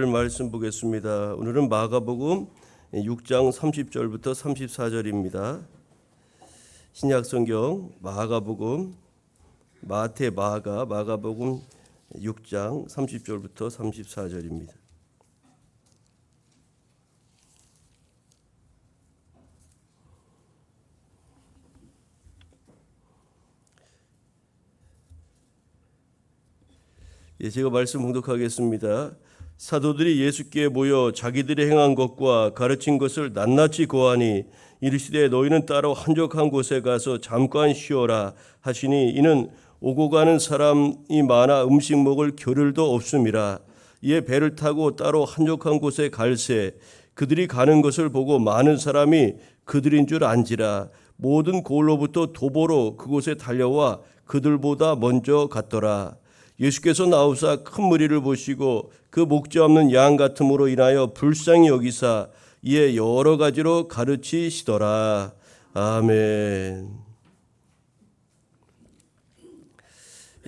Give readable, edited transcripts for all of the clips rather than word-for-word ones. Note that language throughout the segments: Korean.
말씀 보겠습니다. 오늘은 마가복음 6장 30절부터 34절입니다. 신약성경 마가복음 마가복음 6장 30절부터 34절입니다. 제가 말씀 봉독하겠습니다. 사도들이 예수께 모여 자기들이 행한 것과 가르친 것을 낱낱이 고하니 이르시되 너희는 따로 한적한 곳에 가서 잠깐 쉬어라 하시니 이는 오고 가는 사람이 많아 음식 먹을 겨를도 없음이라. 이에 배를 타고 따로 한적한 곳에 갈새 그들이 가는 것을 보고 많은 사람이 그들인 줄 안지라. 모든 고을로부터 도보로 그곳에 달려와 그들보다 먼저 갔더라. 예수께서 나오사 큰 무리를 보시고 그 목자 없는 양 같음으로 인하여 불쌍히 여기사 이에 여러 가지로 가르치시더라. 아멘.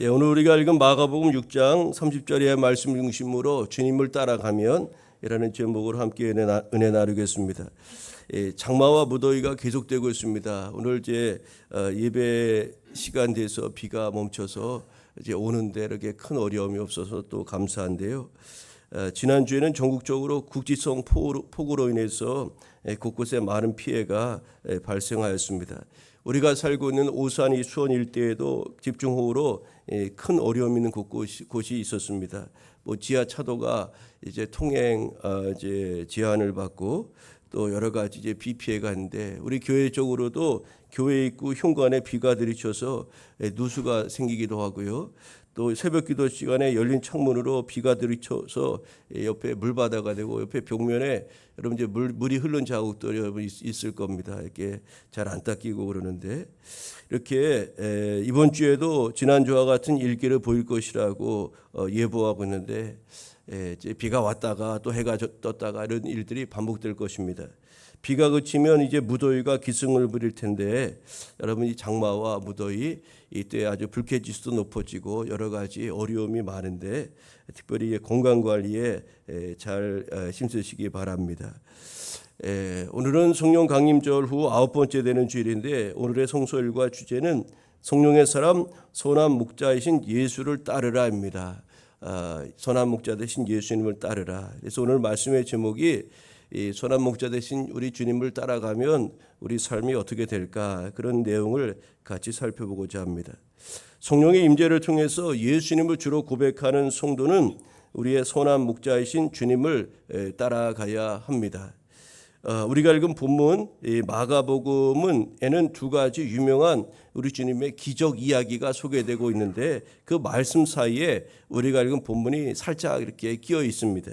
오늘 우리가 읽은 마가복음 6장 30절의 말씀 중심으로 주님을 따라가면 이라는 제목으로 함께 은혜 나누겠습니다. 장마와 무더위가 계속되고 있습니다. 오늘 예배 시간 돼서 비가 멈춰서 이제 오는데 이렇게 큰 어려움이 없어서 또 감사한데요. 지난주에는 전국적으로 국지성 폭우로 인해서 곳곳에 많은 피해가 발생하였습니다. 우리가 살고 있는 오산, 수원 일대에도 집중호우로 큰 어려움 있는 곳이 있었습니다. 지하 차도가 이제 통행 제한을 받고 또 여러 가지 비 피해가 있는데 우리 교회 쪽으로도 교회 입구 현관에 비가 들이쳐서 누수가 생기기도 하고요. 또 새벽기도 시간에 열린 창문으로 비가 들이쳐서 옆에 물바다가 되고 옆에 벽면에 여러분 물이 흐른 자국들이 여러분 있을 겁니다. 이렇게 잘 안 닦이고 그러는데 이렇게 이번 주에도 지난주와 같은 일기를 보일 것이라고 예보하고 있는데 이제 비가 왔다가 또 해가 떴다가 이런 일들이 반복될 것입니다. 비가 그치면 이제 무더위가 기승을 부릴 텐데 여러분 이 장마와 무더위 이때 아주 불쾌지수도 높아지고 여러 가지 어려움이 많은데 특별히 건강 관리에 잘 힘쓰시기 바랍니다. 오늘은 성령 강림절 후 9번째 되는 주일인데 오늘의 성서일과 주제는 성령의 사람 선한 목자이신 예수를 따르라입니다. 선한 목자 되신 예수님을 따르라. 그래서 오늘 말씀의 제목이 이 선한 목자 되신 우리 주님을 따라가면 우리 삶이 어떻게 될까 그런 내용을 같이 살펴보고자 합니다. 성령의 임재를 통해서 예수님을 주로 고백하는 성도는 우리의 선한 목자이신 주님을 따라가야 합니다. 우리가 읽은 본문 마가복음에는 두 가지 유명한 우리 주님의 기적 이야기가 소개되고 있는데 그 말씀 사이에 우리가 읽은 본문이 살짝 이렇게 끼어 있습니다.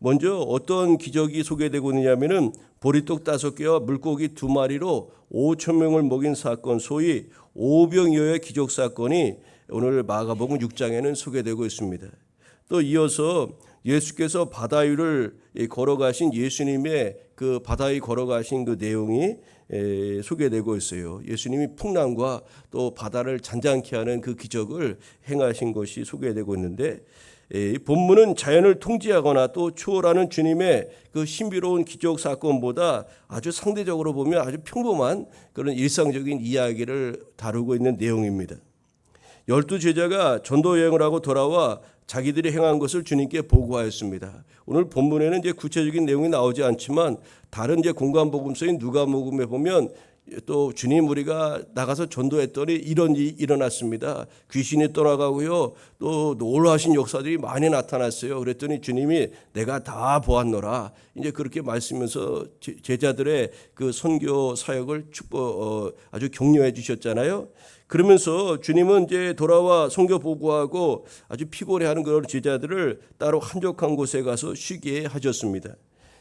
먼저 어떤 기적이 소개되고 있느냐면은 보리떡 5개와 물고기 2마리로 5천 명을 먹인 사건, 소위 오병이어의 기적 사건이 오늘 마가복음 6장에는 소개되고 있습니다. 또 이어서 예수께서 바다 위를 걸어가신 예수님의 그 바다 위 걸어가신 그 내용이 소개되고 있어요. 예수님이 풍랑과 또 바다를 잔잔케 하는 그 기적을 행하신 것이 소개되고 있는데 이 본문은 자연을 통제하거나 또 추월하는 주님의 그 신비로운 기적 사건보다 아주 상대적으로 보면 아주 평범한 그런 일상적인 이야기를 다루고 있는 내용입니다. 12제자가 전도 여행을 하고 돌아와 자기들이 행한 것을 주님께 보고하였습니다. 오늘 본문에는 이제 구체적인 내용이 나오지 않지만 다른 이제 공관복음서인 누가복음에 보면 또 주님 우리가 나가서 전도했더니 이런 일이 일어났습니다. 귀신이 떠나가고요. 또 놀라우신 역사들이 많이 나타났어요. 그랬더니 주님이 내가 다 보았노라. 이제 그렇게 말씀하면서 제자들의 그 선교 사역을 아주 격려해 주셨잖아요. 그러면서 주님은 이제 돌아와 선교 보고하고 아주 피곤해하는 그런 제자들을 따로 한적한 곳에 가서 쉬게 하셨습니다.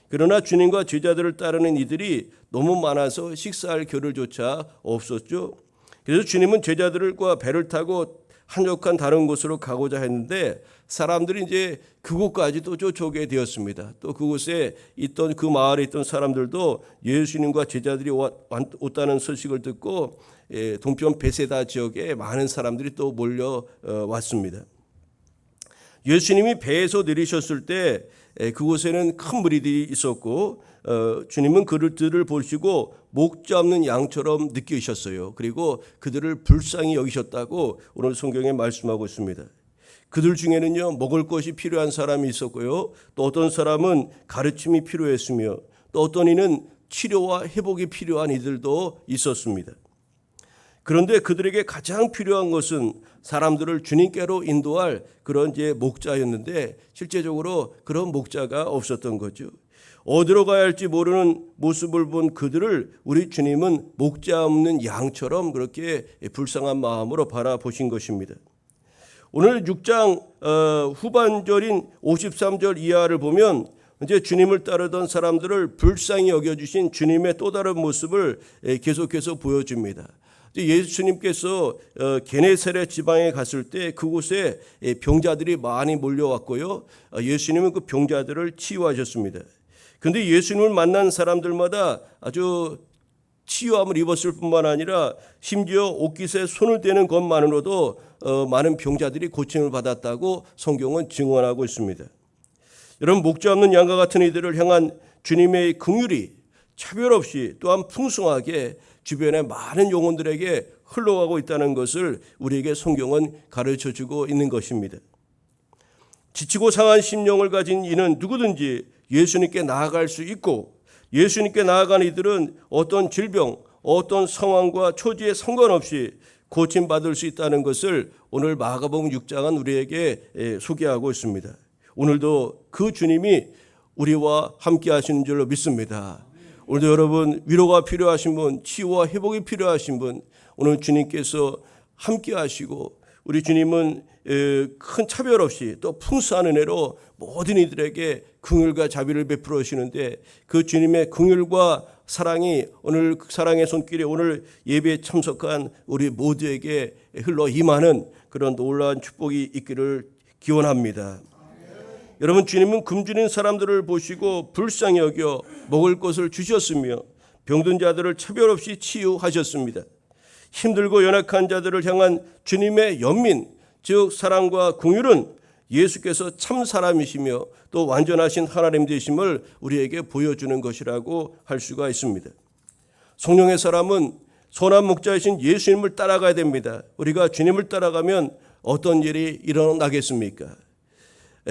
그러나 주님과 제자들을 따르는 이들이 너무 많아서 식사할 겨를조차 없었죠. 그래서 주님은 제자들과 배를 타고 한적한 다른 곳으로 가고자 했는데 사람들이 이제 그곳까지도 쫓아오게 되었습니다. 또 그곳에 있던 그 마을에 있던 사람들도 예수님과 제자들이 왔다는 소식을 듣고 동편 베세다 지역에 많은 사람들이 또 몰려 왔습니다. 예수님이 배에서 내리셨을 때 그곳에는 큰 무리들이 있었고 주님은 그들을 보시고 목자 없는 양처럼 느끼셨어요. 그리고 그들을 불쌍히 여기셨다고 오늘 성경에 말씀하고 있습니다. 그들 중에는요, 먹을 것이 필요한 사람이 있었고요, 또 어떤 사람은 가르침이 필요했으며 또 어떤 이는 치료와 회복이 필요한 이들도 있었습니다. 그런데 그들에게 가장 필요한 것은 사람들을 주님께로 인도할 그런 이제 목자였는데 실제적으로 그런 목자가 없었던 거죠. 어디로 가야 할지 모르는 모습을 본 그들을 우리 주님은 목자 없는 양처럼 그렇게 불쌍한 마음으로 바라보신 것입니다. 오늘 6장 후반절인 53절 이하를 보면 이제 주님을 따르던 사람들을 불쌍히 여겨주신 주님의 또 다른 모습을 계속해서 보여줍니다. 예수님께서 게네사렛 지방에 갔을 때 그곳에 병자들이 많이 몰려왔고요, 예수님은 그 병자들을 치유하셨습니다. 그런데 예수님을 만난 사람들마다 아주 치유함을 입었을 뿐만 아니라 심지어 옷깃에 손을 대는 것만으로도 많은 병자들이 고침을 받았다고 성경은 증언하고 있습니다. 여러분, 목자 없는 양과 같은 이들을 향한 주님의 긍휼이 차별 없이 또한 풍성하게 주변의 많은 영혼들에게 흘러가고 있다는 것을 우리에게 성경은 가르쳐주고 있는 것입니다. 지치고 상한 심령을 가진 이는 누구든지 예수님께 나아갈 수 있고, 예수님께 나아간 이들은 어떤 질병, 어떤 상황과 처지에 상관없이 고침받을 수 있다는 것을 오늘 마가복음 6장은 우리에게 소개하고 있습니다. 오늘도 그 주님이 우리와 함께 하시는 줄로 믿습니다. 오늘도 여러분, 위로가 필요하신 분, 치유와 회복이 필요하신 분, 오늘 주님께서 함께 하시고, 우리 주님은 큰 차별 없이 또 풍성한 은혜로 모든 이들에게 긍휼과 자비를 베풀어 주시는데, 그 주님의 긍휼과 사랑이 오늘 사랑의 손길에 오늘 예배에 참석한 우리 모두에게 흘러 임하는 그런 놀라운 축복이 있기를 기원합니다. 여러분, 주님은 굶주린 사람들을 보시고 불쌍히 여겨 먹을 것을 주셨으며 병든 자들을 차별 없이 치유하셨습니다. 힘들고 연약한 자들을 향한 주님의 연민, 즉 사랑과 긍휼은 예수께서 참 사람이시며 또 완전하신 하나님 되심을 우리에게 보여주는 것이라고 할 수가 있습니다. 성령의 사람은 선한 목자이신 예수님을 따라가야 됩니다. 우리가 주님을 따라가면 어떤 일이 일어나겠습니까?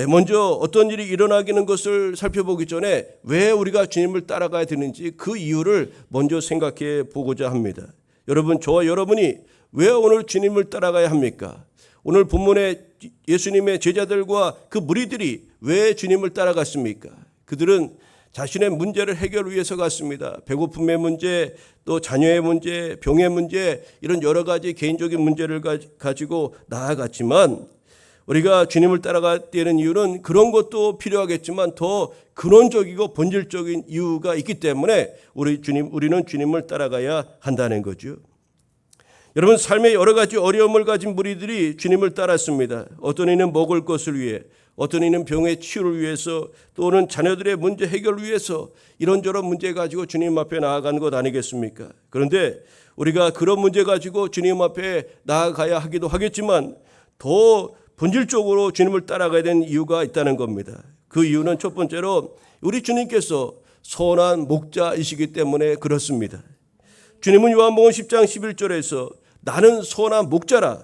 먼저 어떤 일이 일어나기는 것을 살펴보기 전에 왜 우리가 주님을 따라가야 되는지 그 이유를 먼저 생각해 보고자 합니다. 여러분, 저와 여러분이 왜 오늘 주님을 따라가야 합니까? 오늘 본문에 예수님의 제자들과 그 무리들이 왜 주님을 따라갔습니까? 그들은 자신의 문제를 해결 위해서 갔습니다. 배고픔의 문제, 또 자녀의 문제, 병의 문제, 이런 여러 가지 개인적인 문제를 가지고 나아갔지만, 우리가 주님을 따라가야 되는 이유는 그런 것도 필요하겠지만 더 근원적이고 본질적인 이유가 있기 때문에 우리는 주님을 따라가야 한다는 거죠. 여러분, 삶의 여러 가지 어려움을 가진 무리들이 주님을 따랐습니다. 어떤 이는 먹을 것을 위해, 어떤 이는 병의 치유를 위해서, 또는 자녀들의 문제 해결을 위해서 이런저런 문제 가지고 주님 앞에 나아간 것 아니겠습니까? 그런데 우리가 그런 문제 가지고 주님 앞에 나아가야 하기도 하겠지만 더 본질적으로 주님을 따라가야 되는 이유가 있다는 겁니다. 그 이유는 첫 번째로 우리 주님께서 선한 목자이시기 때문에 그렇습니다. 주님은 요한복음 10장 11절에서 나는 선한 목자라,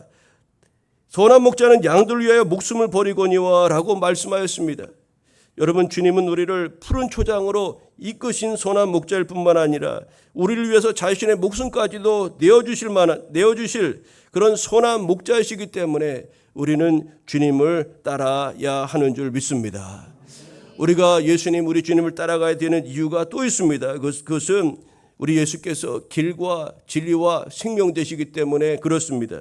선한 목자는 양들 위하여 목숨을 버리거니와 라고 말씀하였습니다. 여러분, 주님은 우리를 푸른 초장으로 이끄신 선한 목자일 뿐만 아니라 우리를 위해서 자신의 목숨까지도 내어주실 그런 선한 목자이시기 때문에 우리는 주님을 따라야 하는 줄 믿습니다. 우리가 예수님, 우리 주님을 따라가야 되는 이유가 또 있습니다. 그것은 우리 예수께서 길과 진리와 생명 되시기 때문에 그렇습니다.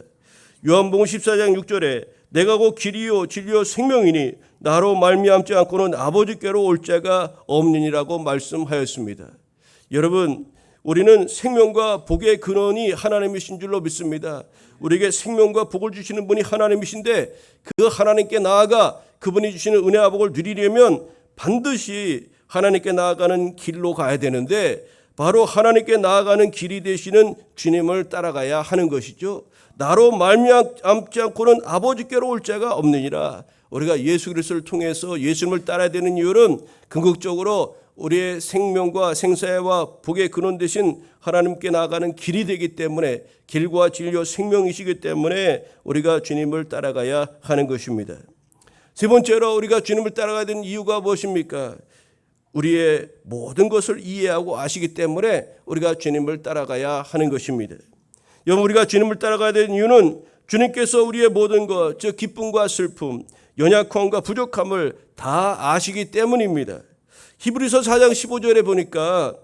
요한복음 14장 6절에 내가 곧 길이요 진리요 생명이니 나로 말미암지 않고는 아버지께로 올 자가 없느니라고 말씀하였습니다. 여러분, 우리는 생명과 복의 근원이 하나님이신 줄로 믿습니다. 우리에게 생명과 복을 주시는 분이 하나님이신데 그 하나님께 나아가 그분이 주시는 은혜와 복을 누리려면 반드시 하나님께 나아가는 길로 가야 되는데, 바로 하나님께 나아가는 길이 되시는 주님을 따라가야 하는 것이죠. 나로 말미암지 않고는 아버지께로 올 자가 없느니라. 우리가 예수 그리스도를 통해서 예수님을 따라야 되는 이유는 궁극적으로 우리의 생명과 생사와 복의 근원 되신 하나님께 나아가는 길이 되기 때문에, 길과 진리와 생명이시기 때문에 우리가 주님을 따라가야 하는 것입니다. 세 번째로 우리가 주님을 따라가야 되는 이유가 무엇입니까? 우리의 모든 것을 이해하고 아시기 때문에 우리가 주님을 따라가야 하는 것입니다. 여러분, 우리가 주님을 따라가야 되는 이유는 주님께서 우리의 모든 것, 즉 기쁨과 슬픔, 연약함과 부족함을 다 아시기 때문입니다. 히브리서 4장 15절에 보니까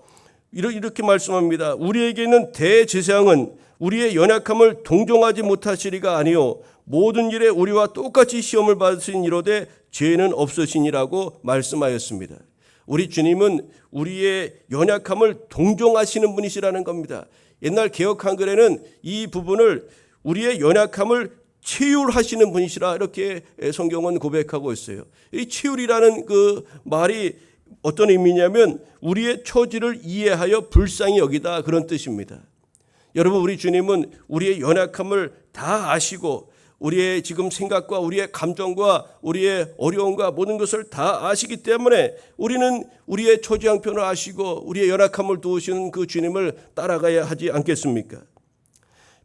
이렇게 말씀합니다. 우리에게 있는 대제사장은 우리의 연약함을 동정하지 못하시리가 아니요 모든 일에 우리와 똑같이 시험을 받으신 이로되 죄는 없으시니라고 말씀하였습니다. 우리 주님은 우리의 연약함을 동정하시는 분이시라는 겁니다. 옛날 개역 한글에는 이 부분을 우리의 연약함을 치유하시는 분이시라 이렇게 성경은 고백하고 있어요. 이 치유라는 그 말이 어떤 의미냐면 우리의 처지를 이해하여 불쌍히 여기다, 그런 뜻입니다. 여러분, 우리 주님은 우리의 연약함을 다 아시고 우리의 지금 생각과 우리의 감정과 우리의 어려움과 모든 것을 다 아시기 때문에 우리는 우리의 처지 형편을 아시고 우리의 연약함을 도우시는 그 주님을 따라가야 하지 않겠습니까?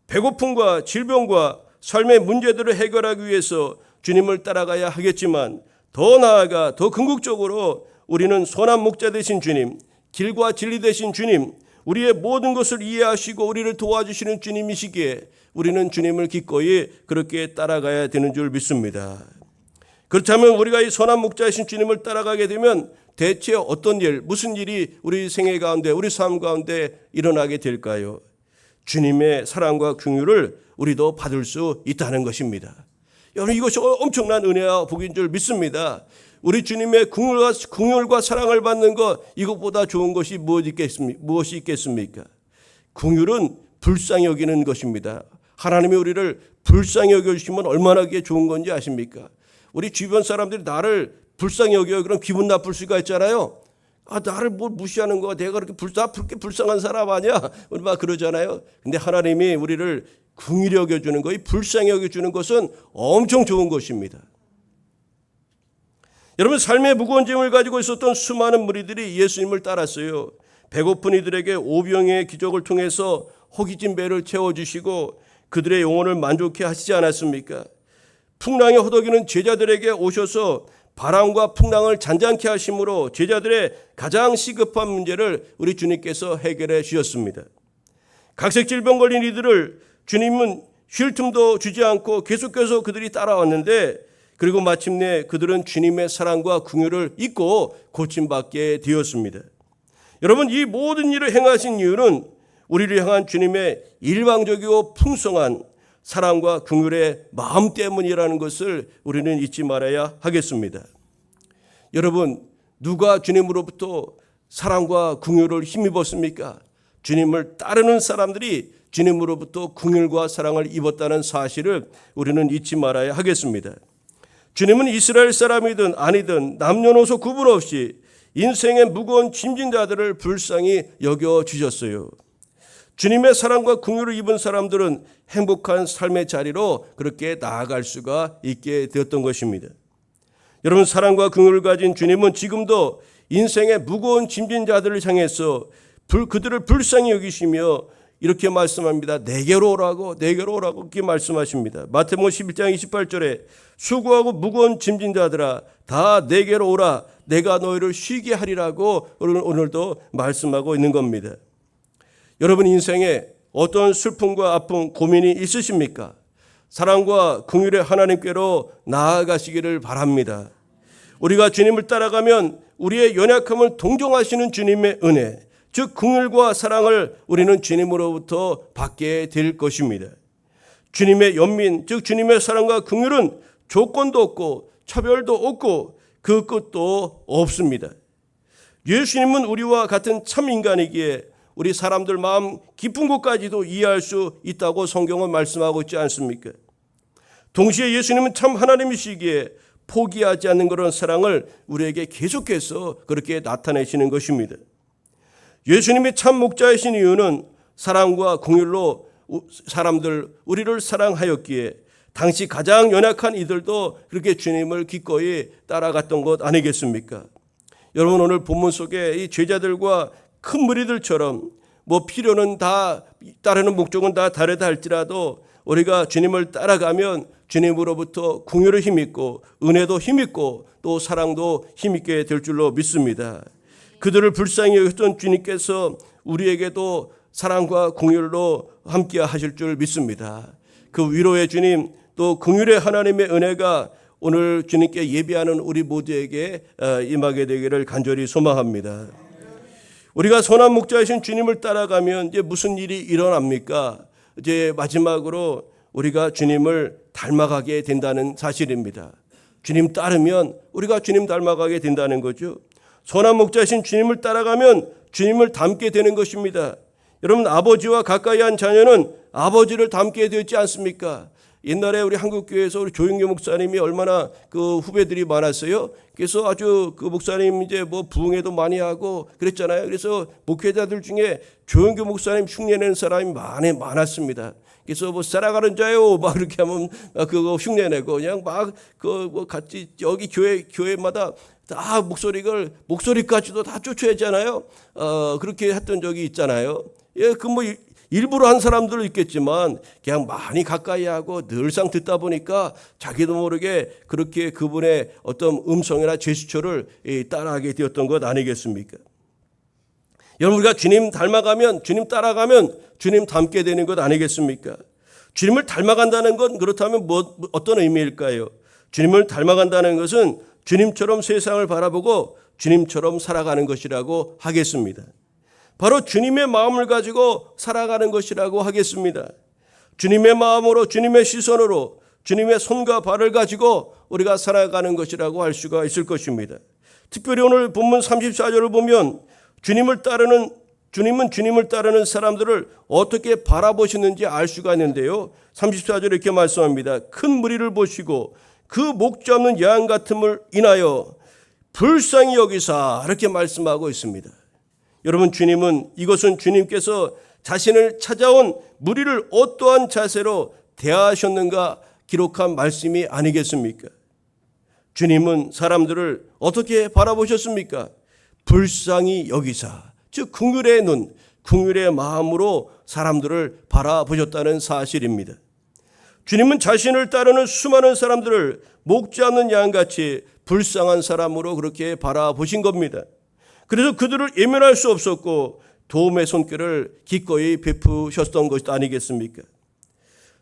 배고픔과 질병과 삶의 문제들을 해결하기 위해서 주님을 따라가야 하겠지만 더 나아가 더 궁극적으로 우리는 선한 목자 되신 주님, 길과 진리 되신 주님, 우리의 모든 것을 이해하시고 우리를 도와주시는 주님이시기에 우리는 주님을 기꺼이 그렇게 따라가야 되는 줄 믿습니다. 그렇다면 우리가 이 선한 목자이신 주님을 따라가게 되면 대체 어떤 일, 무슨 일이 우리 생애 가운데, 우리 삶 가운데 일어나게 될까요? 주님의 사랑과 긍휼을 우리도 받을 수 있다는 것입니다. 여러분, 이것이 엄청난 은혜와 복인 줄 믿습니다. 우리 주님의 긍휼과 사랑을 받는 것, 이것보다 좋은 것이 무엇이 있겠습니까? 긍휼은 불쌍히 여기는 것입니다. 하나님이 우리를 불쌍히 여겨주시면 얼마나 그게 좋은 건지 아십니까? 우리 주변 사람들이 나를 불쌍히 여겨요. 그럼 기분 나쁠 수가 있잖아요. 나를 뭘 무시하는 거야. 내가 그렇게 불쌍한 사람 아니야? 우리 막 그러잖아요. 근데 하나님이 우리를 긍휼히 여겨주는 것, 불쌍히 여겨주는 것은 엄청 좋은 것입니다. 여러분, 삶의 무거운 짐을 가지고 있었던 수많은 무리들이 예수님을 따랐어요. 배고픈 이들에게 오병이의 기적을 통해서 허기진 배를 채워주시고 그들의 영혼을 만족해 하시지 않았습니까? 풍랑에 허덕이는 제자들에게 오셔서 바람과 풍랑을 잔잔케 하심으로 제자들의 가장 시급한 문제를 우리 주님께서 해결해 주셨습니다. 각색질병 걸린 이들을 주님은 쉴 틈도 주지 않고 계속해서 그들이 따라왔는데, 그리고 마침내 그들은 주님의 사랑과 긍휼을 잊고 고침받게 되었습니다. 여러분, 이 모든 일을 행하신 이유는 우리를 향한 주님의 일방적이고 풍성한 사랑과 긍휼의 마음 때문이라는 것을 우리는 잊지 말아야 하겠습니다. 여러분, 누가 주님으로부터 사랑과 긍휼을 힘입었습니까? 주님을 따르는 사람들이 주님으로부터 긍휼과 사랑을 입었다는 사실을 우리는 잊지 말아야 하겠습니다. 주님은 이스라엘 사람이든 아니든 남녀노소 구분 없이 인생의 무거운 짐진 자들을 불쌍히 여겨주셨어요. 주님의 사랑과 긍휼을 입은 사람들은 행복한 삶의 자리로 그렇게 나아갈 수가 있게 되었던 것입니다. 여러분, 사랑과 긍휼을 가진 주님은 지금도 인생의 무거운 짐진 자들을 향해서 그들을 불쌍히 여기시며 이렇게 말씀합니다. 내게로 오라고 이렇게 말씀하십니다. 마태복음 11장 28절에 수고하고 무거운 짐진 자들아 다 내게로 오라, 내가 너희를 쉬게 하리라고 오늘도 말씀하고 있는 겁니다. 여러분, 인생에 어떤 슬픔과 아픔, 고민이 있으십니까? 사랑과 긍휼의 하나님께로 나아가시기를 바랍니다. 우리가 주님을 따라가면 우리의 연약함을 동정하시는 주님의 은혜, 즉 긍휼과 사랑을 우리는 주님으로부터 받게 될 것입니다. 주님의 연민, 즉 주님의 사랑과 긍휼은 조건도 없고 차별도 없고 그 끝도 없습니다. 예수님은 우리와 같은 참 인간이기에 우리 사람들 마음 깊은 곳까지도 이해할 수 있다고 성경은 말씀하고 있지 않습니까? 동시에 예수님은 참 하나님이시기에 포기하지 않는 그런 사랑을 우리에게 계속해서 그렇게 나타내시는 것입니다. 예수님이 참 목자이신 이유는 사랑과 긍휼로 우리를 사랑하였기에 당시 가장 연약한 이들도 그렇게 주님을 기꺼이 따라갔던 것 아니겠습니까? 여러분, 오늘 본문 속에 이 제자들과 큰 무리들처럼 필요는 다 따르는 목적은 다 다르다 할지라도 우리가 주님을 따라가면 주님으로부터 긍휼을 힘입고 은혜도 힘입고 또 사랑도 힘있게 될 줄로 믿습니다. 그들을 불쌍히 여겼던 주님께서 우리에게도 사랑과 긍휼로 함께 하실 줄 믿습니다. 그 위로의 주님 또 긍휼의 하나님의 은혜가 오늘 주님께 예배하는 우리 모두에게 임하게 되기를 간절히 소망합니다. 우리가 선한 목자이신 주님을 따라가면 이제 무슨 일이 일어납니까? 이제 마지막으로 우리가 주님을 닮아가게 된다는 사실입니다. 주님 따르면 우리가 주님 닮아가게 된다는 거죠. 선한 목자이신 주님을 따라가면 주님을 닮게 되는 것입니다. 여러분, 아버지와 가까이 한 자녀는 아버지를 닮게 되지 않습니까? 옛날에 우리 한국교회에서 우리 조영규 목사님이 얼마나 그 후배들이 많았어요. 그래서 아주 그 목사님 이제 부흥회도 많이 하고 그랬잖아요. 그래서 목회자들 중에 조영규 목사님 흉내내는 사람이 많았습니다. 그래서 살아가는 자요 막 그렇게 하면 그거 흉내내고 그냥 같이 여기 교회마다 다 목소리까지도 다 쫓아야잖아요. 그렇게 했던 적이 있잖아요. 예, 일부러 한 사람들도 있겠지만 그냥 많이 가까이 하고 늘상 듣다 보니까 자기도 모르게 그렇게 그분의 어떤 음성이나 제스처를 따라하게 되었던 것 아니겠습니까? 여러분, 우리가 주님 닮아가면 주님 따라가면 주님 닮게 되는 것 아니겠습니까? 주님을 닮아간다는 건 그렇다면 어떤 의미일까요? 주님을 닮아간다는 것은 주님처럼 세상을 바라보고 주님처럼 살아가는 것이라고 하겠습니다. 바로 주님의 마음을 가지고 살아가는 것이라고 하겠습니다. 주님의 마음으로 주님의 시선으로 주님의 손과 발을 가지고 우리가 살아가는 것이라고 할 수가 있을 것입니다. 특별히 오늘 본문 34절을 보면 주님은 주님을 따르는 사람들을 어떻게 바라보시는지 알 수가 있는데요. 34절에 이렇게 말씀합니다. 큰 무리를 보시고 그 목자 없는 양 같음을 인하여 불쌍히 여기사 이렇게 말씀하고 있습니다. 여러분, 이것은 주님께서 자신을 찾아온 무리를 어떠한 자세로 대하셨는가 기록한 말씀이 아니겠습니까? 주님은 사람들을 어떻게 바라보셨습니까? 불쌍히 여기사, 즉 긍휼의 눈, 긍휼의 마음으로 사람들을 바라보셨다는 사실입니다. 주님은 자신을 따르는 수많은 사람들을 목지 않는 양같이 불쌍한 사람으로 그렇게 바라보신 겁니다. 그래서 그들을 예면할 수 없었고 도움의 손길을 기꺼이 베푸셨던 것이 아니겠습니까?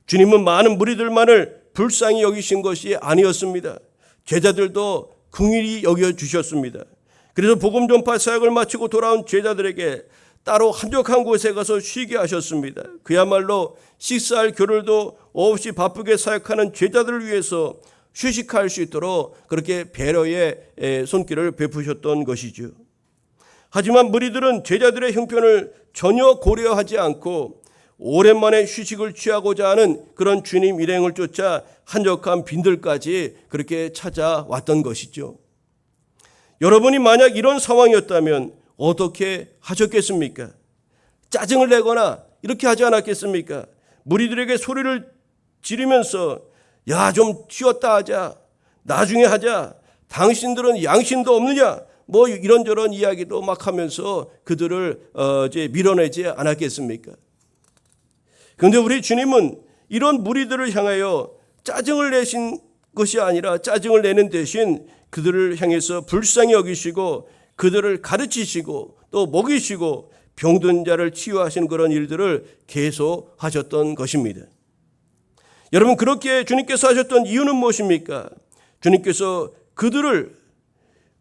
주님은 많은 무리들만을 불쌍히 여기신 것이 아니었습니다. 제자들도 긍휼히 여겨주셨습니다. 그래서 복음 전파 사역을 마치고 돌아온 제자들에게 따로 한적한 곳에 가서 쉬게 하셨습니다. 그야말로 식사할 겨를도 없이 바쁘게 사역하는 제자들을 위해서 휴식할 수 있도록 그렇게 배려의 손길을 베푸셨던 것이죠. 하지만 무리들은 제자들의 형편을 전혀 고려하지 않고 오랜만에 휴식을 취하고자 하는 그런 주님 일행을 쫓아 한적한 빈들까지 그렇게 찾아왔던 것이죠. 여러분이 만약 이런 상황이었다면 어떻게 하셨겠습니까? 짜증을 내거나 이렇게 하지 않았겠습니까? 무리들에게 소리를 지르면서 야, 좀 쉬었다 하자, 나중에 하자, 당신들은 양심도 없느냐, 이런저런 이야기도 막 하면서 그들을 이제 밀어내지 않았겠습니까? 그런데 우리 주님은 이런 무리들을 향하여 짜증을 내신 것이 아니라 짜증을 내는 대신 그들을 향해서 불쌍히 여기시고 그들을 가르치시고 또 먹이시고 병든 자를 치유하시는 그런 일들을 계속 하셨던 것입니다. 여러분, 그렇게 주님께서 하셨던 이유는 무엇입니까? 주님께서 그들을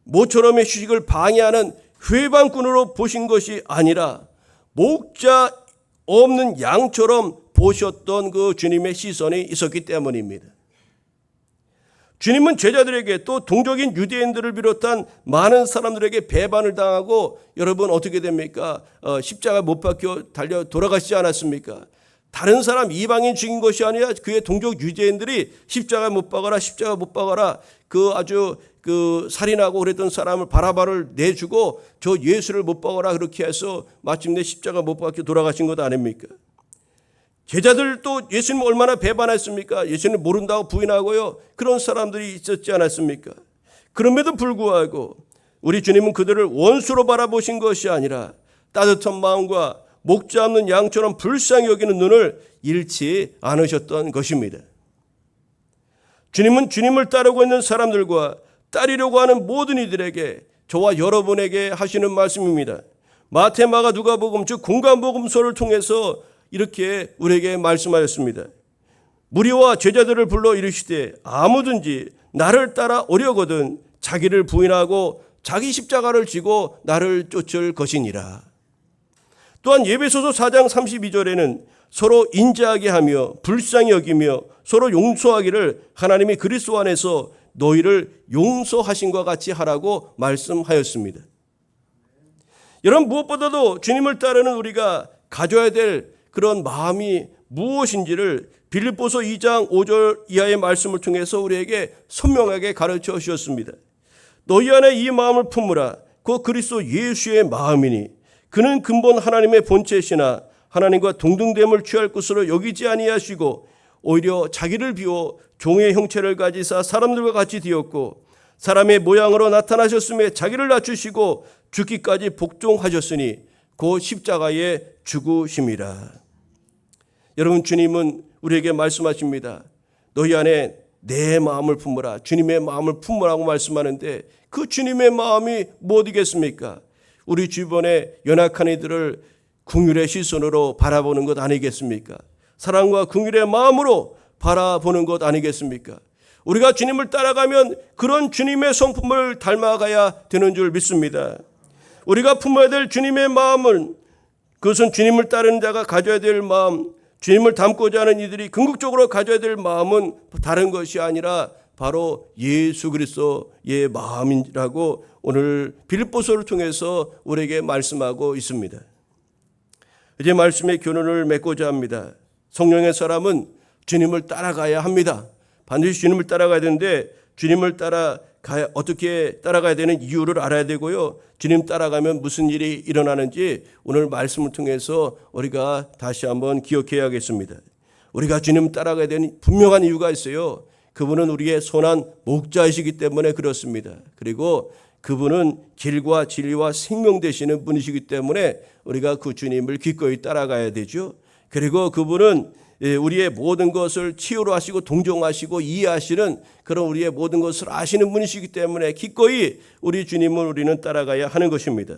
모처럼의 휴식을 방해하는 회방꾼으로 보신 것이 아니라 목자 없는 양처럼 보셨던 그 주님의 시선이 있었기 때문입니다. 주님은 제자들에게 또 동족인 유대인들을 비롯한 많은 사람들에게 배반을 당하고 여러분 어떻게 됩니까? 십자가 못 박혀 달려 돌아가시지 않았습니까? 다른 사람 이방인 죽인 것이 아니라 그의 동족 유대인들이 십자가 못 박아라 그 살인하고 그랬던 사람을 바라바를 내주고 저 예수를 못 박아라 그렇게 해서 마침내 십자가 못 박혀 돌아가신 것 아닙니까? 제자들도 예수님 얼마나 배반했습니까? 예수님 모른다고 부인하고요. 그런 사람들이 있었지 않았습니까? 그럼에도 불구하고 우리 주님은 그들을 원수로 바라보신 것이 아니라 따뜻한 마음과 목자 없는 양처럼 불쌍히 여기는 눈을 잃지 않으셨던 것입니다. 주님은 주님을 따르고 있는 사람들과 따르려고 하는 모든 이들에게, 저와 여러분에게 하시는 말씀입니다. 마태, 마가, 누가복음, 즉 공관복음서를 통해서 이렇게 우리에게 말씀하였습니다. 무리와 제자들을 불러 이르시되 아무든지 나를 따라 오려거든 자기를 부인하고 자기 십자가를 지고 나를 쫓을 것이니라. 또한 에베소서 4장 32절에는 서로 인자하게 하며 불쌍히 여기며 서로 용서하기를 하나님이 그리스도 안에서 너희를 용서하신과 같이 하라고 말씀하였습니다. 여러분, 무엇보다도 주님을 따르는 우리가 가져야 될 그런 마음이 무엇인지를 빌립보서 2장 5절 이하의 말씀을 통해서 우리에게 선명하게 가르쳐 주셨습니다. 너희 안에 이 마음을 품으라. 그 그리스도 예수의 마음이니 그는 근본 하나님의 본체시나 하나님과 동등됨을 취할 것으로 여기지 아니하시고 오히려 자기를 비워 종의 형체를 가지사 사람들과 같이 되었고 사람의 모양으로 나타나셨음에 자기를 낮추시고 죽기까지 복종하셨으니 그 십자가에 죽으심이라. 여러분, 주님은 우리에게 말씀하십니다. 너희 안에 내 마음을 품으라. 주님의 마음을 품으라고 말씀하는데 그 주님의 마음이 무엇이겠습니까? 우리 주변에 연약한 이들을 긍휼의 시선으로 바라보는 것 아니겠습니까? 사랑과 긍휼의 마음으로 바라보는 것 아니겠습니까? 우리가 주님을 따라가면 그런 주님의 성품을 닮아가야 되는 줄 믿습니다. 우리가 품어야 될 주님의 마음은, 그것은 주님을 따르는 자가 가져야 될 마음, 주님을 닮고자 하는 이들이 궁극적으로 가져야 될 마음은 다른 것이 아니라 바로 예수 그리스도의 마음이라고 오늘 빌립보서를 통해서 우리에게 말씀하고 있습니다. 이제 말씀의 교훈을 맺고자 합니다. 성령의 사람은 주님을 따라가야 합니다. 반드시 주님을 따라가야 되는데 주님을 따라가야, 어떻게 따라가야 되는 이유를 알아야 되고요. 주님 따라가면 무슨 일이 일어나는지 오늘 말씀을 통해서 우리가 다시 한번 기억해야겠습니다. 우리가 주님 따라가야 되는 분명한 이유가 있어요. 그분은 우리의 선한 목자이시기 때문에 그렇습니다. 그리고 그분은 길과 진리와 생명 되시는 분이시기 때문에 우리가 그 주님을 기꺼이 따라가야 되죠. 그리고 그분은 우리의 모든 것을 치유로 하시고 동정하시고 이해하시는 그런 우리의 모든 것을 아시는 분이시기 때문에 기꺼이 우리 주님을 우리는 따라가야 하는 것입니다.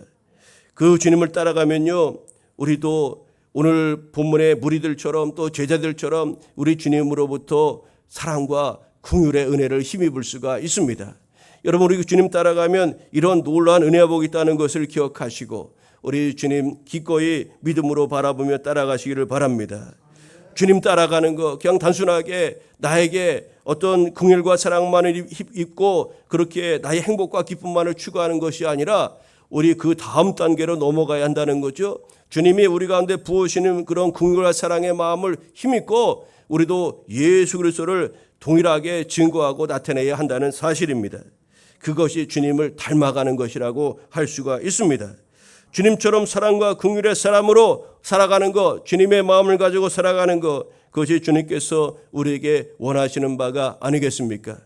그 주님을 따라가면요, 우리도 오늘 본문의 무리들처럼 또 제자들처럼 우리 주님으로부터 사랑과 긍휼의 은혜를 힘입을 수가 있습니다. 여러분, 우리 주님 따라가면 이런 놀라운 은혜가 복이 있다는 것을 기억하시고 우리 주님 기꺼이 믿음으로 바라보며 따라가시기를 바랍니다. 주님 따라가는 거 그냥 단순하게 나에게 어떤 긍휼과 사랑만을 입고 그렇게 나의 행복과 기쁨만을 추구하는 것이 아니라 우리 그 다음 단계로 넘어가야 한다는 거죠. 주님이 우리 가운데 부으시는 그런 긍휼과 사랑의 마음을 힘입고 우리도 예수 그리스도를 동일하게 증거하고 나타내야 한다는 사실입니다. 그것이 주님을 닮아가는 것이라고 할 수가 있습니다. 주님처럼 사랑과 긍휼의 사람으로 살아가는 것, 주님의 마음을 가지고 살아가는 것, 그것이 주님께서 우리에게 원하시는 바가 아니겠습니까?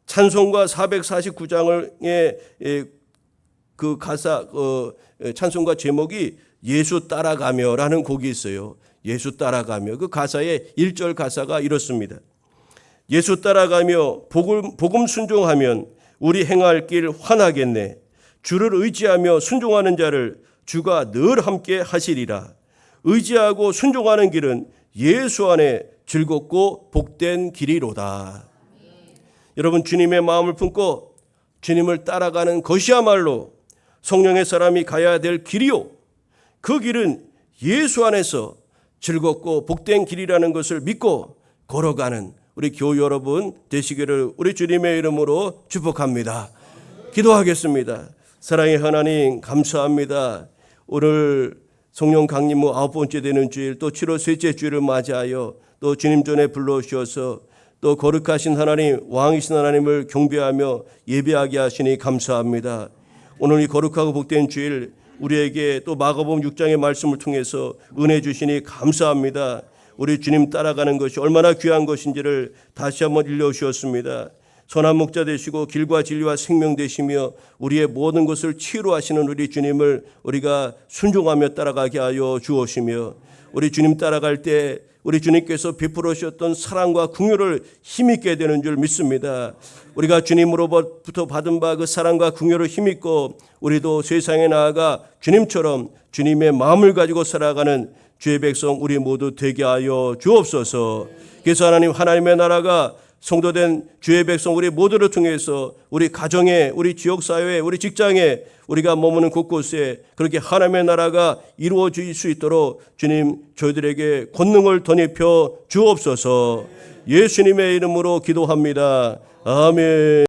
찬송가 449장의 그 가사, 찬송가 제목이 예수 따라가며라는 곡이 있어요. 예수 따라가며. 그 가사의 1절 가사가 이렇습니다. 예수 따라가며 복음 순종하면 우리 행할 길 환하겠네. 주를 의지하며 순종하는 자를 주가 늘 함께 하시리라. 의지하고 순종하는 길은 예수 안에 즐겁고 복된 길이로다. 여러분, 주님의 마음을 품고 주님을 따라가는 것이야말로 성령의 사람이 가야 될 길이요, 그 길은 예수 안에서 즐겁고 복된 길이라는 것을 믿고 걸어가는 우리 교우 여러분 되시기를 우리 주님의 이름으로 축복합니다. 기도하겠습니다. 사랑의 하나님, 감사합니다. 오늘 성령 강림후 9번째 되는 주일, 또 7월 셋째 주일을 맞이하여 또 주님 전에 불러주셔서 또 거룩하신 하나님, 왕이신 하나님을 경배하며 예배하게 하시니 감사합니다. 오늘 이 거룩하고 복된 주일, 우리에게 또 마가복음 6장의 말씀을 통해서 은혜 주시니 감사합니다. 우리 주님 따라가는 것이 얼마나 귀한 것인지를 다시 한번 일러주셨습니다. 선한 목자 되시고 길과 진리와 생명 되시며 우리의 모든 것을 치유하시는 우리 주님을 우리가 순종하며 따라가게 하여 주옵시며, 우리 주님 따라갈 때 우리 주님께서 베풀어 주셨던 사랑과 긍휼을 힘있게 되는 줄 믿습니다. 우리가 주님으로부터 받은 바 그 사랑과 긍휼을 힘있고 우리도 세상에 나아가 주님처럼 주님의 마음을 가지고 살아가는 주의 백성 우리 모두 되게 하여 주옵소서. 그래서 하나님의 나라가 성도된 주의 백성 우리 모두를 통해서 우리 가정에, 우리 지역사회에, 우리 직장에, 우리가 머무는 곳곳에 그렇게 하나님의 나라가 이루어질 수 있도록 주님 저희들에게 권능을 덧입혀 주옵소서. 예수님의 이름으로 기도합니다. 아멘.